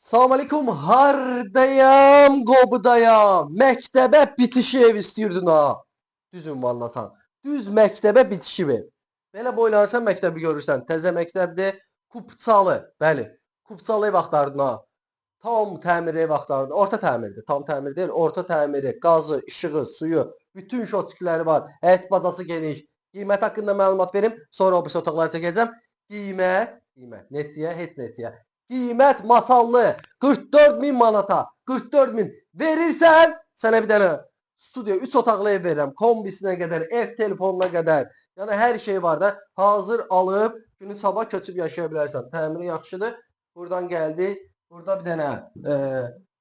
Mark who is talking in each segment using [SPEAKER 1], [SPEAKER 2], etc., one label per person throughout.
[SPEAKER 1] Salam aleyküm, hardayam, qobudayam. Məktəbə bitişi ev istəyirdin ha. Düz ünvanlasan. Düz məktəbə bitişi ev. Belə boylanırsan məktəbi görürsən. Təzə məktəbdir. Kupçalı. Bəli. Kupçalı ev axtardın ha. Tam təmir ev axtardın. Orta təmirdir. Tam təmir deyil. Orta təmiri, qazı, işığı, suyu, bütün şotçikləri var. Həyət bacası geniş. Qiymət haqqında məlumat verim. Sonra o bir otaqları çəkəcəm. Qiymət netiyə, heç netiyə. Qiymət masallı 44 min manata. 44 min verirsən, sənə bir dənə studiya 3 otaqlı ev verirəm. Kombisinə qədər, ev telefonuna qədər. Yəni hər şey var da. Hazır alıb günü sabah köçüb yaşaya bilərsən. Təmiri yaxşıdır. Buradan gəldi. Burada bir dənə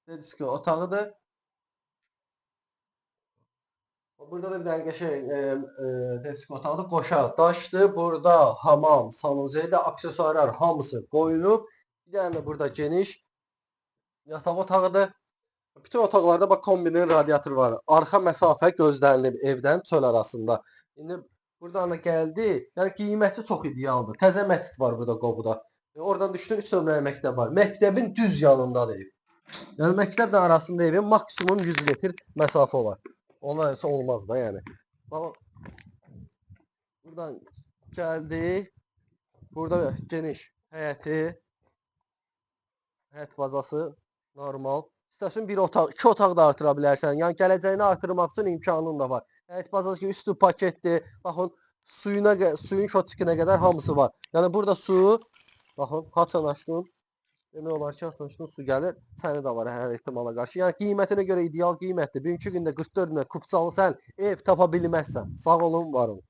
[SPEAKER 1] dedik ki, otağıdır. Burada da bir dənə qəşəng dedik otaqdır. Qoşa daşdır. Burada hamam, sanuzedə aksesuarlar hamısı qoyulub. Bir dənə də burada geniş yataq otağıdır. Bütün otaqlarda bax kombinin radiatoru var. Arxa məsafə gözlənilib evdən çöl arasında. İndi buradan da gəldi. Yəni qiyməti çox idealdır. Təzə məscid var burada Qobuda. Oradan düşdün 3 nömrəli məktəb var. Məktəbin düz yanındadır ev. Yəni məktəblə arasında evin maksimum 100 metr məsafə olar. Ondan isə olmaz da yəni. Bax buradan gəldi. Burada geniş həyəti, həyət bacası normal. İstəsən bir otaq, 2 otaq da artıra bilərsən. Yəni gələcəyini artırmaq üçün imkanın da var. Həyət bacası ki, üstü paketdir. Baxın, suyun şotçikinə qədər hamısı var. Yəni burada su, baxın, haçan açdın. Demək olar ki, haçan açdın, su gəlir. Səni də var hər ehtimala qarşı. Yəni qiymətinə görə ideal qiymətdir. Bugünkü gündə 44 minə kupçalı sən ev tapa bilməzsən. Sağ olun, var olun.